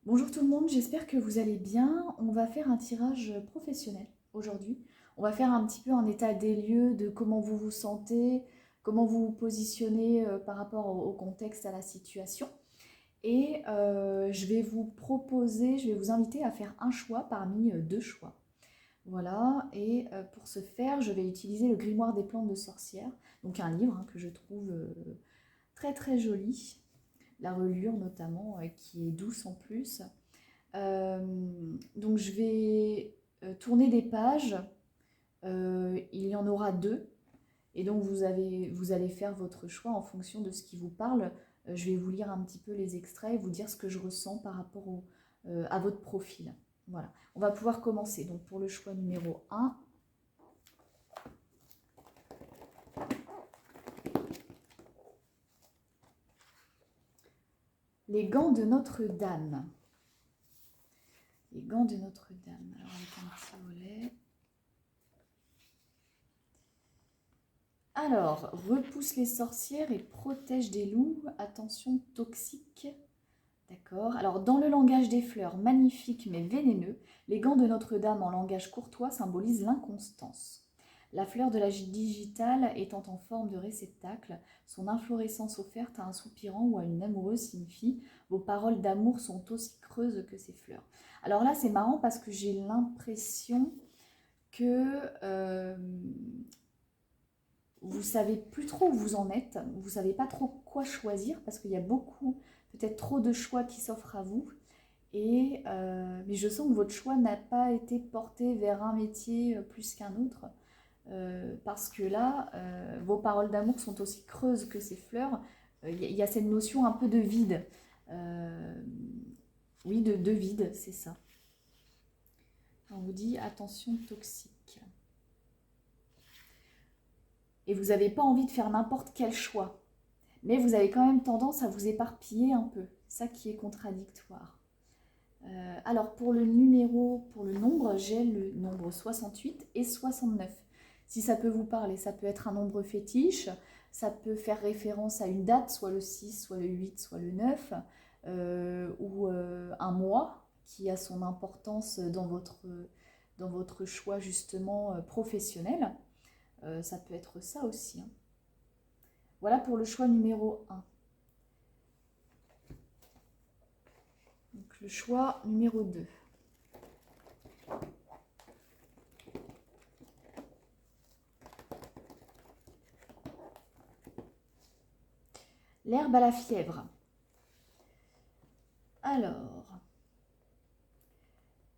Bonjour tout le monde, j'espère que vous allez bien. On va faire un tirage professionnel aujourd'hui. On va faire un petit peu un état des lieux de comment vous vous sentez, comment vous vous positionnez par rapport au contexte, à la situation. Et je vais vous proposer, je vais vous inviter à faire un choix parmi deux choix. Voilà, et pour ce faire, je vais utiliser le Grimoire des plantes de sorcière, donc un livre que je trouve très très joli. La reliure notamment, qui est douce en plus. Euh, donc je vais tourner des pages, il y en aura deux, et donc vous allez faire votre choix en fonction de ce qui vous parle. Je vais vous lire un petit peu les extraits et vous dire ce que je ressens par rapport à votre profil. Voilà, on va pouvoir commencer. Donc pour le choix numéro 1, les gants de Notre-Dame. Les gants de Notre-Dame. Alors avec un petit volet. Alors, repousse les sorcières et protège des loups. Attention toxique. D'accord. Alors, dans le langage des fleurs, magnifique mais vénéneux, les gants de Notre-Dame en langage courtois symbolisent l'inconstance. La fleur de la digitale étant en forme de réceptacle, son inflorescence offerte à un soupirant ou à une amoureuse signifie « Vos paroles d'amour sont aussi creuses que ces fleurs ». Alors là, c'est marrant parce que j'ai l'impression que vous savez plus trop où vous en êtes, vous savez pas trop quoi choisir parce qu'il y a beaucoup, peut-être trop de choix qui s'offrent à vous. Mais je sens que votre choix n'a pas été porté vers un métier plus qu'un autre. Parce que là, vos paroles d'amour sont aussi creuses que ces fleurs. Il y a cette notion un peu de vide. Oui, de vide, c'est ça. On vous dit attention toxique. Et vous n'avez pas envie de faire n'importe quel choix. Mais vous avez quand même tendance à vous éparpiller un peu. C'est ça qui est contradictoire. Alors pour le nombre, j'ai le nombre 68 et 69. Si ça peut vous parler, ça peut être un nombre fétiche, ça peut faire référence à une date, soit le 6, soit le 8, soit le 9, ou un mois qui a son importance dans votre choix justement professionnel. Ça peut être ça aussi. Voilà pour le choix numéro 1. Donc le choix numéro 2. L'herbe à la fièvre. Alors,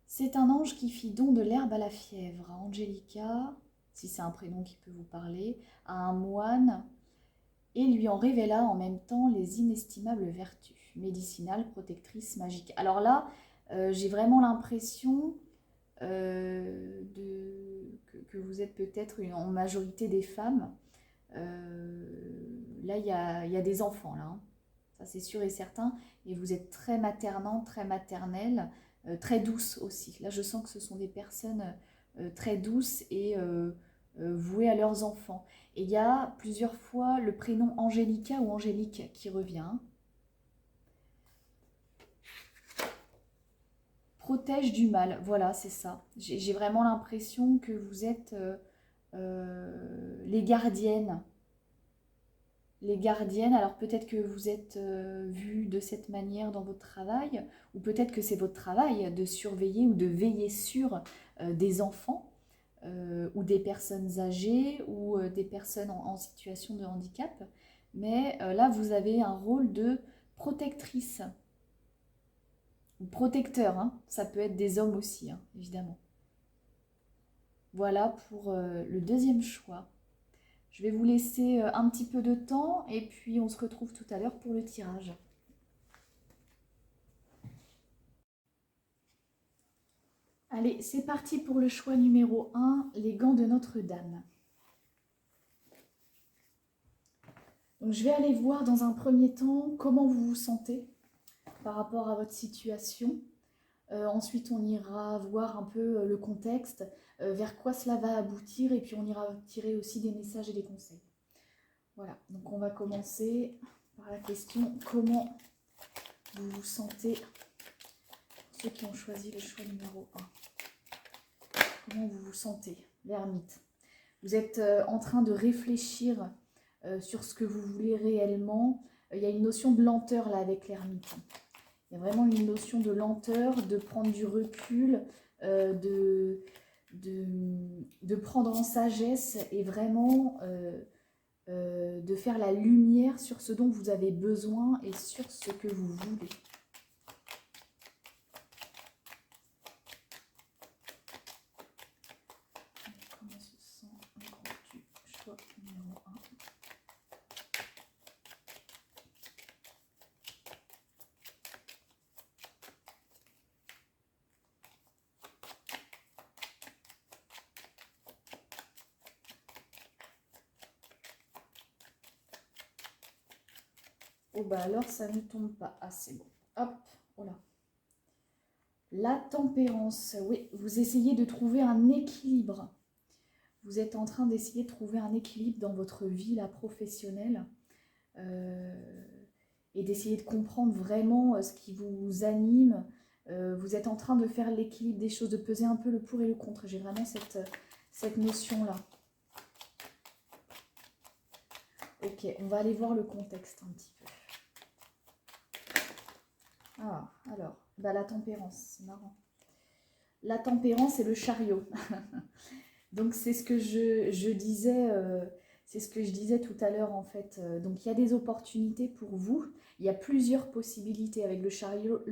c'est un ange qui fit don de l'herbe à la fièvre à Angelica, si c'est un prénom qui peut vous parler, à un moine, et lui en révéla en même temps les inestimables vertus, médicinales, protectrices, magiques. Alors là, j'ai vraiment l'impression que vous êtes peut-être en majorité des femmes. Là, il y a des enfants, là. Ça, c'est sûr et certain. Et vous êtes très maternant, très maternelle, très douce aussi. Là, je sens que ce sont des personnes très douces et vouées à leurs enfants. Et il y a plusieurs fois le prénom Angélica ou Angélique qui revient. Protège du mal, voilà, c'est ça. J'ai vraiment l'impression que vous êtes les gardiennes. Les gardiennes, alors peut-être que vous êtes vues de cette manière dans votre travail, ou peut-être que c'est votre travail de surveiller ou de veiller sur des enfants, ou des personnes âgées, ou des personnes en situation de handicap. Mais là, vous avez un rôle de protectrice, ou protecteur, hein. Ça peut être des hommes aussi, hein, évidemment. Voilà pour le deuxième choix. Je vais vous laisser un petit peu de temps et puis on se retrouve tout à l'heure pour le tirage. Allez, c'est parti pour le choix numéro 1, les gants de Notre-Dame. Donc je vais aller voir dans un premier temps comment vous vous sentez par rapport à votre situation. Ensuite, on ira voir un peu le contexte, vers quoi cela va aboutir et puis on ira tirer aussi des messages et des conseils. Voilà, donc on va commencer par la question comment vous vous sentez ceux qui ont choisi le choix numéro 1. Comment vous vous sentez, l'ermite? Vous êtes en train de réfléchir sur ce que vous voulez réellement. Il y a une notion de lenteur là avec l'ermite. Il y a vraiment une notion de lenteur, de prendre du recul, de prendre en sagesse et vraiment de faire la lumière sur ce dont vous avez besoin et sur ce que vous voulez. Comment se sent un grand choix numéro 1? Oh bah alors ça ne tombe pas. Ah c'est bon. Hop, voilà. La tempérance. Oui, vous essayez de trouver un équilibre. Vous êtes en train d'essayer de trouver un équilibre dans votre vie là, professionnelle. Et d'essayer de comprendre vraiment ce qui vous anime. Vous êtes en train de faire l'équilibre des choses, de peser un peu le pour et le contre. J'ai vraiment cette notion-là. Ok, on va aller voir le contexte un petit peu. Ah, alors, bah, la tempérance, c'est marrant. La tempérance et le chariot. Donc, c'est ce que je disais, c'est ce que je disais tout à l'heure, en fait. Donc, il y a des opportunités pour vous. Il y a plusieurs possibilités. Avec le chariot,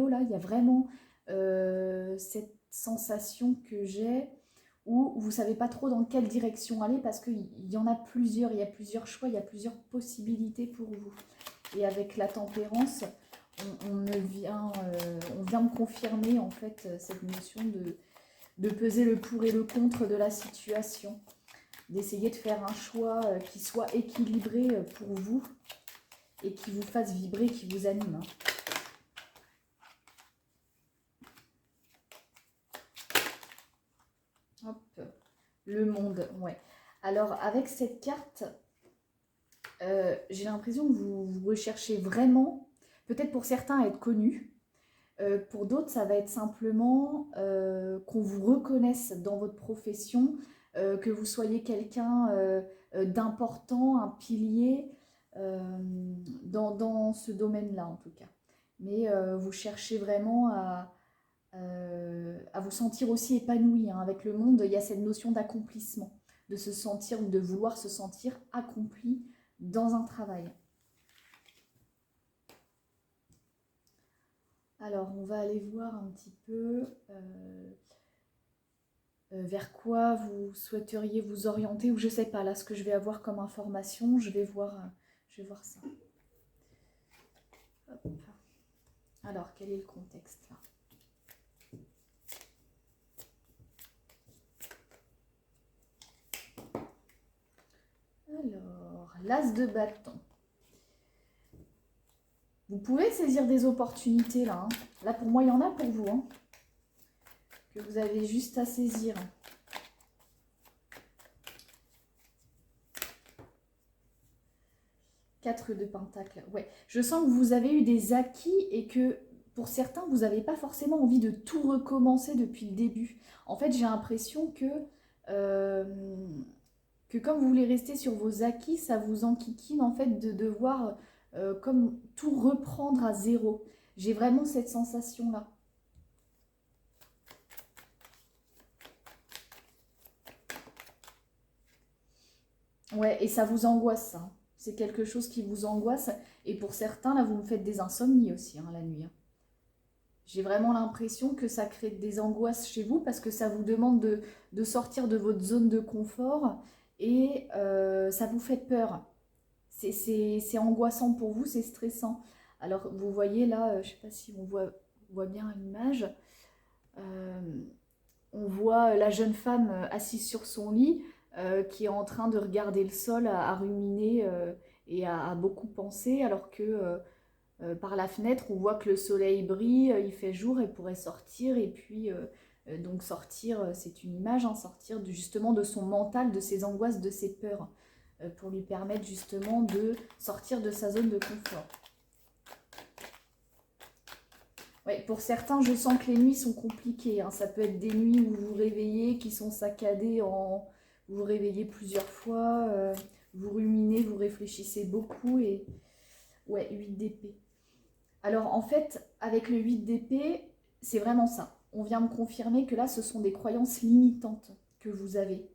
là, il y a vraiment cette sensation que j'ai où vous ne savez pas trop dans quelle direction aller parce qu'il y en a plusieurs. Il y a plusieurs choix, il y a plusieurs possibilités pour vous. Et avec la tempérance, on vient me confirmer en fait cette notion de peser le pour et le contre de la situation, d'essayer de faire un choix qui soit équilibré pour vous et qui vous fasse vibrer, qui vous anime. Hop, le monde, ouais. Alors avec cette carte, j'ai l'impression que vous recherchez vraiment, peut-être pour certains, à être connu. Pour d'autres, ça va être simplement qu'on vous reconnaisse dans votre profession, que vous soyez quelqu'un d'important, un pilier dans ce domaine-là en tout cas. Mais vous cherchez vraiment à vous sentir aussi épanoui. Hein. Avec le monde, il y a cette notion d'accomplissement, de se sentir ou de vouloir se sentir accompli dans un travail. Alors, on va aller voir un petit peu vers quoi vous souhaiteriez vous orienter, ou je sais pas, là, ce que je vais avoir comme information, je vais voir ça. Hop. Alors, quel est le contexte là? Alors, l'as de bâton. Vous pouvez saisir des opportunités là. Hein. Là, pour moi, il y en a pour vous. Hein, que vous avez juste à saisir. Quatre de pentacles. Ouais. Je sens que vous avez eu des acquis et que pour certains, vous n'avez pas forcément envie de tout recommencer depuis le début. En fait, j'ai l'impression que comme vous voulez rester sur vos acquis, ça vous enquiquine en fait de devoir comme tout reprendre à zéro. J'ai vraiment cette sensation-là. Ouais, et ça vous angoisse, ça. C'est quelque chose qui vous angoisse. Et pour certains, là, vous me faites des insomnies aussi, hein, la nuit. Hein. J'ai vraiment l'impression que ça crée des angoisses chez vous parce que ça vous demande de sortir de votre zone de confort et ça vous fait peur. C'est angoissant pour vous, c'est stressant. Alors, vous voyez là, je ne sais pas si on voit bien l'image. On voit la jeune femme assise sur son lit qui est en train de regarder le sol, à ruminer et à beaucoup penser, alors que par la fenêtre, on voit que le soleil brille, il fait jour et pourrait sortir. Et puis, donc sortir, c'est une image, hein, sortir justement de son mental, de ses angoisses, de ses peurs, pour lui permettre justement de sortir de sa zone de confort. Ouais, pour certains, je sens que les nuits sont compliquées, hein. Ça peut être des nuits où vous vous réveillez, qui sont saccadées en... Vous vous réveillez plusieurs fois, vous ruminez, vous réfléchissez beaucoup et... Ouais, 8 d'épée. Alors en fait, avec le 8 d'épée, c'est vraiment ça. On vient me confirmer que là, ce sont des croyances limitantes que vous avez.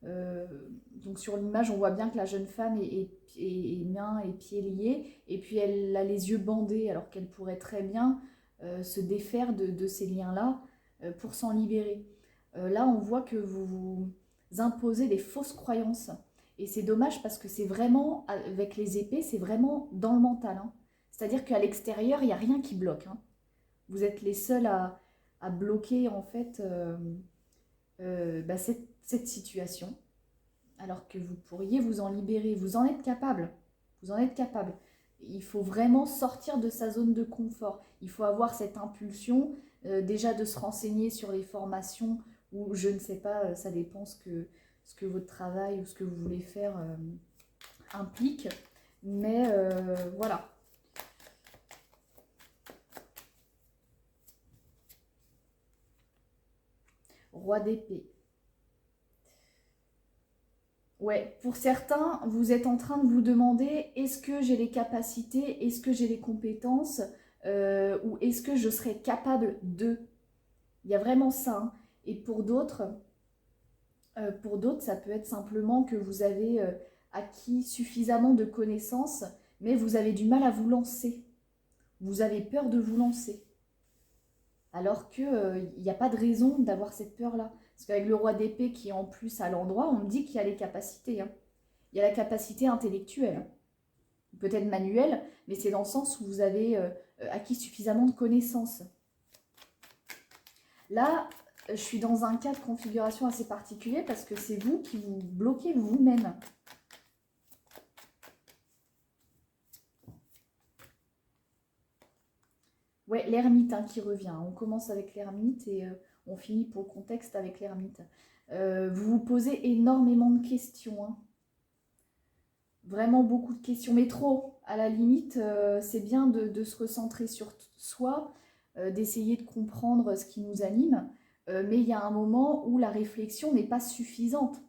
Euh, donc sur l'image, on voit bien que la jeune femme est mains et pieds liés, et puis elle a les yeux bandés, alors qu'elle pourrait très bien se défaire de ces liens-là pour s'en libérer. Là, on voit que vous vous imposez des fausses croyances. Et c'est dommage parce que c'est vraiment, avec les épées, c'est vraiment dans le mental, hein. C'est-à-dire qu'à l'extérieur, il n'y a rien qui bloque, hein. Vous êtes les seuls à bloquer en fait cette situation, alors que vous pourriez vous en libérer. Vous en êtes capable. Vous en êtes capable. Il faut vraiment sortir de sa zone de confort. Il faut avoir cette impulsion, déjà de se renseigner sur les formations, ou je ne sais pas, ça dépend ce que votre travail ou ce que vous voulez faire implique. Mais voilà. Roi d'épée. Ouais, pour certains, vous êtes en train de vous demander est-ce que j'ai les capacités, est-ce que j'ai les compétences, ou est-ce que je serais capable de. Il y a vraiment ça, hein. Et pour d'autres, ça peut être simplement que vous avez acquis suffisamment de connaissances, mais vous avez du mal à vous lancer. Vous avez peur de vous lancer. Alors qu'il n'y a pas de raison d'avoir cette peur-là. Parce qu'avec le roi d'épée qui est en plus à l'endroit, on me dit qu'il y a les capacités, hein. Il y a la capacité intellectuelle, hein. Peut-être manuelle, mais c'est dans le sens où vous avez acquis suffisamment de connaissances. Là, je suis dans un cas de configuration assez particulier parce que c'est vous qui vous bloquez vous-même. Ouais, l'ermite, hein, qui revient. On commence avec l'ermite et on finit pour le contexte avec l'ermite. Vous vous posez énormément de questions, hein. Vraiment beaucoup de questions, mais trop. À la limite, c'est bien de se recentrer sur soi, d'essayer de comprendre ce qui nous anime, mais il y a un moment où la réflexion n'est pas suffisante.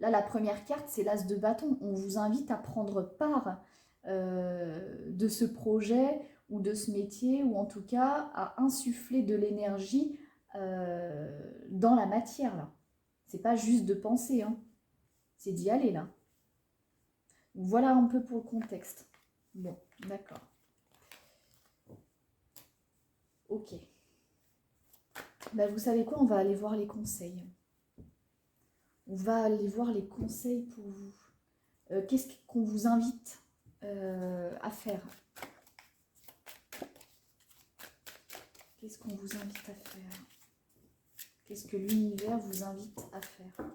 Là, la première carte, c'est l'as de bâton. On vous invite à prendre part de ce projet ou de ce métier, ou en tout cas à insuffler de l'énergie dans la matière, là. C'est pas juste de penser, hein. C'est d'y aller, là. Voilà un peu pour le contexte. Bon, d'accord. Ok. Ben, vous savez quoi? On va aller voir les conseils. On va aller voir les conseils pour vous. Qu'est-ce qu'on vous invite à faire? Qu'est-ce qu'on vous invite à faire? Qu'est-ce que l'univers vous invite à faire?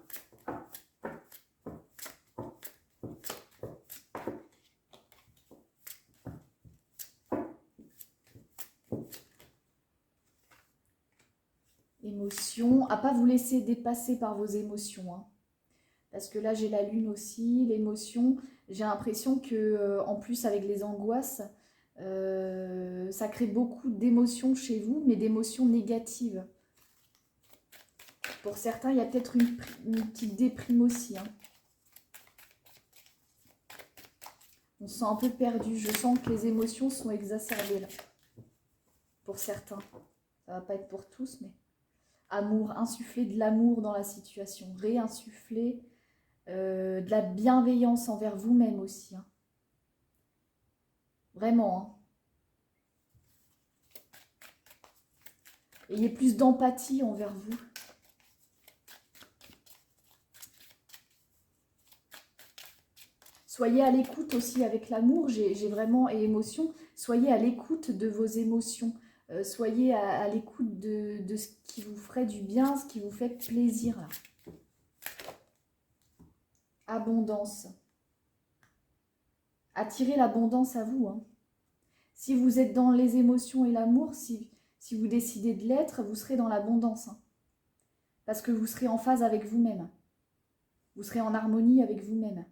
Émotions, à pas vous laisser dépasser par vos émotions, hein. Parce que là, j'ai la lune aussi, l'émotion. J'ai l'impression que, en plus, avec les angoisses, ça crée beaucoup d'émotions chez vous, mais d'émotions négatives. Pour certains, il y a peut-être une petite déprime aussi, hein. On se sent un peu perdu. Je sens que les émotions sont exacerbées là. Pour certains. Ça va pas être pour tous, mais amour, insuffler de l'amour dans la situation, réinsuffler de la bienveillance envers vous-même aussi, hein. Vraiment, hein. Ayez plus d'empathie envers vous. Soyez à l'écoute aussi avec l'amour, j'ai vraiment, et émotion, soyez à l'écoute de vos émotions. Soyez à l'écoute de ce qui vous ferait du bien, ce qui vous fait plaisir, là. Abondance. Attirez l'abondance à vous, hein. Si vous êtes dans les émotions et l'amour, si vous décidez de l'être, vous serez dans l'abondance, hein. Parce que vous serez en phase avec vous-même. Vous serez en harmonie avec vous-même.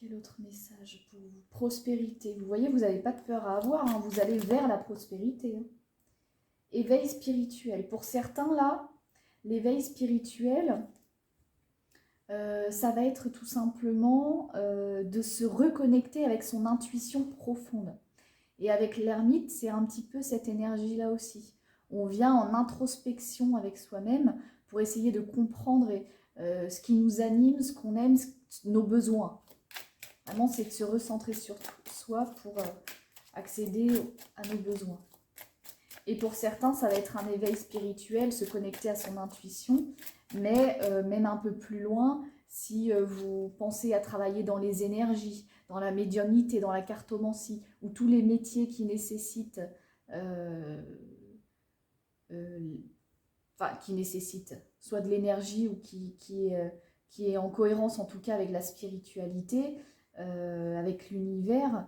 Quel autre message pour vous? Prospérité. Vous voyez, vous n'avez pas de peur à avoir, hein, vous allez vers la prospérité. Hein. Éveil spirituel. Pour certains, là, l'éveil spirituel, ça va être tout simplement de se reconnecter avec son intuition profonde. Et avec l'ermite, c'est un petit peu cette énergie-là aussi. On vient en introspection avec soi-même pour essayer de comprendre ce qui nous anime, ce qu'on aime, nos besoins. Vraiment, c'est de se recentrer sur soi pour accéder à nos besoins. Et pour certains, ça va être un éveil spirituel, se connecter à son intuition, mais même un peu plus loin, si vous pensez à travailler dans les énergies, dans la médiumnité, dans la cartomancie, ou tous les métiers qui nécessitent, soit de l'énergie ou qui est en cohérence en tout cas avec la spiritualité, avec l'univers,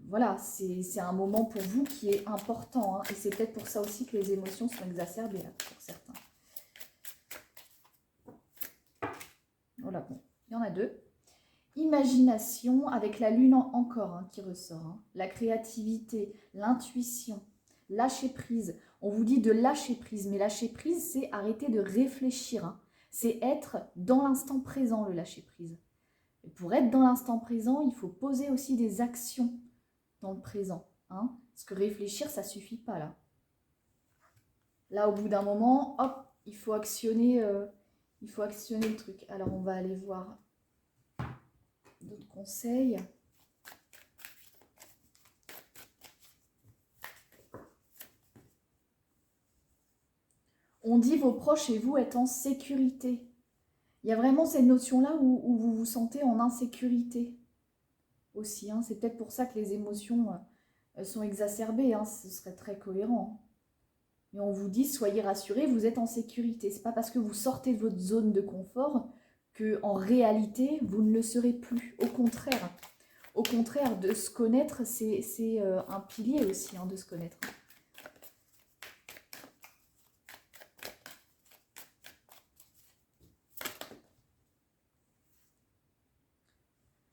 voilà, c'est un moment pour vous qui est important, hein, et c'est peut-être pour ça aussi que les émotions sont exacerbées là, pour certains. Voilà, bon, il y en a deux. Imagination avec la lune encore hein, qui ressort. Hein. La créativité, l'intuition, lâcher prise. On vous dit de lâcher prise, mais lâcher prise, c'est arrêter de réfléchir. Hein. C'est être dans l'instant présent, le lâcher prise. Et pour être dans l'instant présent, il faut poser aussi des actions dans le présent. Hein. Parce que réfléchir, ça ne suffit pas là. Là, au bout d'un moment, hop, il faut actionner le truc. Alors, on va aller voir d'autres conseils. On dit vos proches et vous êtes en sécurité. Il y a vraiment cette notion-là où vous vous sentez en insécurité aussi. Hein. C'est peut-être pour ça que les émotions sont exacerbées. Hein. Ce serait très cohérent. Mais on vous dit, soyez rassurés, vous êtes en sécurité. Ce n'est pas parce que vous sortez de votre zone de confort qu'en réalité, vous ne le serez plus. Au contraire, de se connaître, c'est un pilier aussi hein, de se connaître.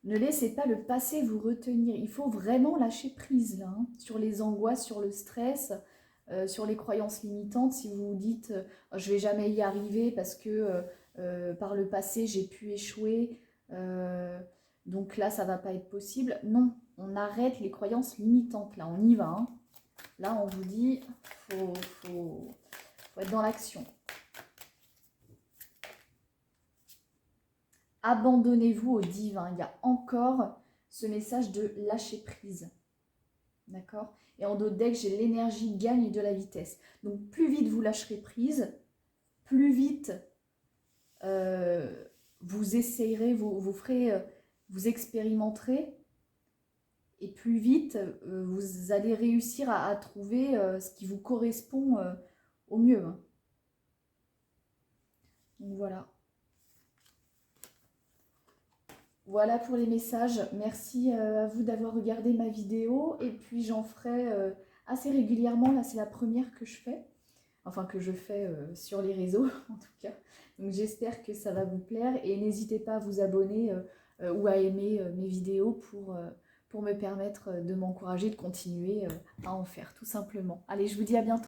Ne laissez pas le passé vous retenir. Il faut vraiment lâcher prise là, hein, sur les angoisses, sur le stress, sur les croyances limitantes. Si vous vous dites je ne vais jamais y arriver parce que par le passé j'ai pu échouer, donc là ça ne va pas être possible. Non, on arrête les croyances limitantes là, on y va. Hein. Là on vous dit faut être dans l'action. Abandonnez-vous au divin. Il y a encore ce message de lâcher prise. D'accord? Et en dos de deck, j'ai l'énergie gagne de la vitesse. Donc, plus vite vous lâcherez prise, plus vite vous essayerez, vous expérimenterez. Et plus vite, vous allez réussir à trouver ce qui vous correspond au mieux. Hein. Donc, voilà. Voilà pour les messages. Merci à vous d'avoir regardé ma vidéo. Et puis j'en ferai assez régulièrement. Là, c'est la première que je fais. Enfin, que je fais sur les réseaux, en tout cas. Donc j'espère que ça va vous plaire. Et n'hésitez pas à vous abonner ou à aimer mes vidéos pour me permettre de m'encourager, de continuer à en faire, tout simplement. Allez, je vous dis à bientôt.